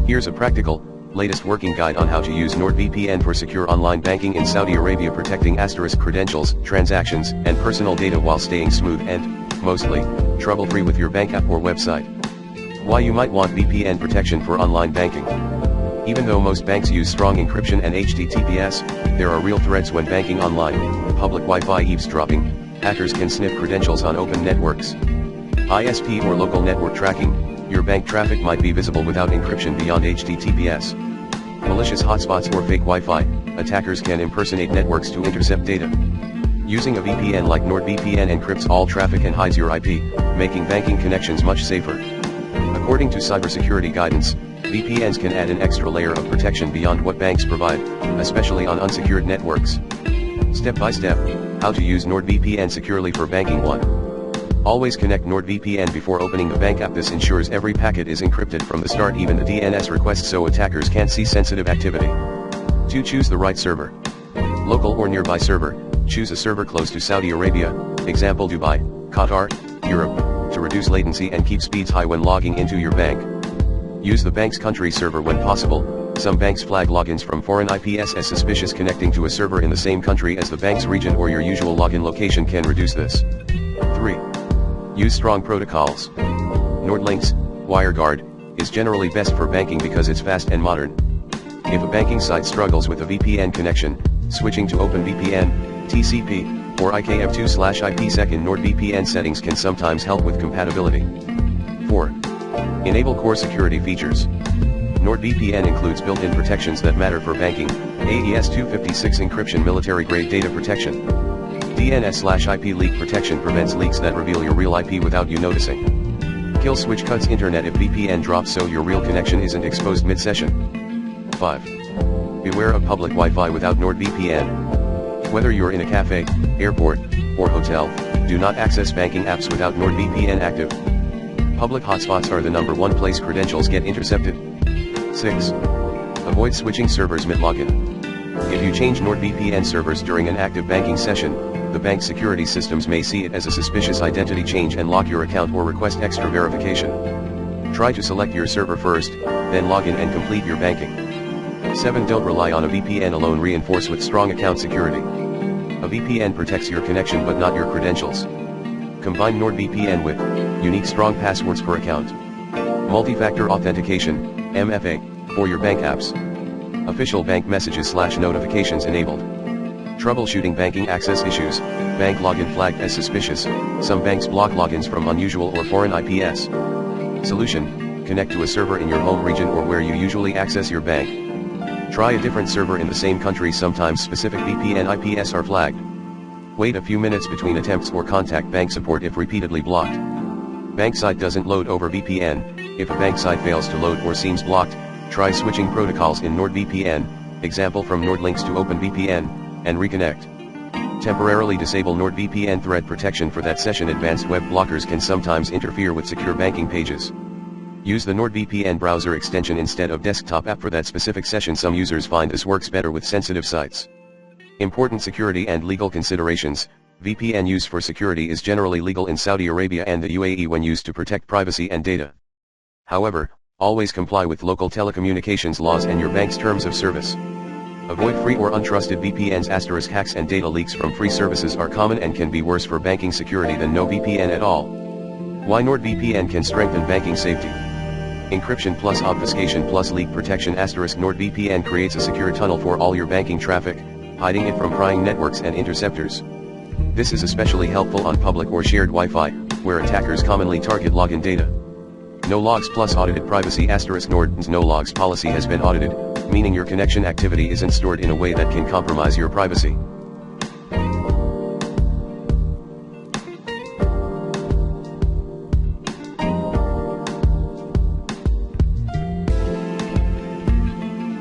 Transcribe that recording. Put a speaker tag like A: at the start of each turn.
A: Here's a practical, latest working guide on how to use NordVPN for secure online banking in Saudi Arabia, protecting * credentials, transactions, and personal data while staying smooth and, mostly, trouble-free with your bank app or website. Why you might want VPN protection for online banking. Even though most banks use strong encryption and HTTPS, there are real threats when banking online. Public Wi-Fi eavesdropping, hackers can sniff credentials on open networks. ISP or local network tracking, your bank traffic might be visible without encryption beyond HTTPS. Malicious hotspots or fake Wi-Fi, attackers can impersonate networks to intercept data. Using a VPN like NordVPN encrypts all traffic and hides your IP, making banking connections much safer. According to cybersecurity guidance, VPNs can add an extra layer of protection beyond what banks provide, especially on unsecured networks. Step by step, how to use NordVPN securely for banking. 1. Always connect NordVPN before opening the bank app. This ensures every packet is encrypted from the start, even the DNS requests, so attackers can't see sensitive activity. 2. Choose the right server. Local or nearby server, choose a server close to Saudi Arabia, example Dubai, Qatar, Europe, to reduce latency and keep speeds high when logging into your bank. Use the bank's country server when possible. Some banks flag logins from foreign IPs as suspicious. Connecting to a server in the same country as the bank's region or your usual login location can reduce this. 3. Use strong protocols. NordLynx, WireGuard, is generally best for banking because it's fast and modern. If a banking site struggles with a VPN connection, switching to OpenVPN, TCP, or IKF2/IPsec in NordVPN settings can sometimes help with compatibility. 4. Enable core security features. NordVPN includes built-in protections that matter for banking: AES-256 encryption, military-grade data protection. DNS/IP leak protection prevents leaks that reveal your real IP without you noticing. Kill switch cuts internet if VPN drops so your real connection isn't exposed mid-session. 5. Beware of public Wi-Fi without NordVPN. Whether you're in a cafe, airport, or hotel, do not access banking apps without NordVPN active. Public hotspots are the #1 place credentials get intercepted. 6. Avoid switching servers mid-login. If you change NordVPN servers during an active banking session, the bank's security systems may see it as a suspicious identity change and lock your account or request extra verification. Try to select your server first, then log in and complete your banking. 7. Don't rely on a VPN alone. Reinforce with strong account security. A VPN protects your connection but not your credentials. Combine NordVPN with unique strong passwords per account. Multi-factor authentication, MFA, for your bank apps. Official bank messages/notifications enabled. Troubleshooting banking access issues. Bank login flagged as suspicious. Some banks block logins from unusual or foreign IPs. Solution: connect to a server in your home region or where you usually access your bank. Try a different server in the same country. Sometimes specific VPN IPs are flagged. Wait a few minutes between attempts or contact bank support if repeatedly blocked. Bank site doesn't load over VPN. If a bank site fails to load or seems blocked, try switching protocols in NordVPN, example from NordLynx to OpenVPN, and reconnect. Temporarily disable NordVPN thread protection for that session. Advanced web blockers can sometimes interfere with secure banking pages. Use the NordVPN browser extension instead of desktop app for that specific session. Some users find this works better with sensitive sites. Important security and legal considerations. VPN use for security is generally legal in Saudi Arabia and the UAE when used to protect privacy and data. However, always comply with local telecommunications laws and your bank's terms of service. Avoid free or untrusted VPNs. * hacks and data leaks from free services are common and can be worse for banking security than no VPN at all. Why NordVPN can strengthen banking safety. Encryption plus obfuscation plus leak protection. * NordVPN creates a secure tunnel for all your banking traffic, hiding it from prying networks and interceptors. This is especially helpful on public or shared Wi-Fi, where attackers commonly target login data. No logs plus audited privacy. * Nord's no logs policy has been audited, meaning your connection activity isn't stored in a way that can compromise your privacy.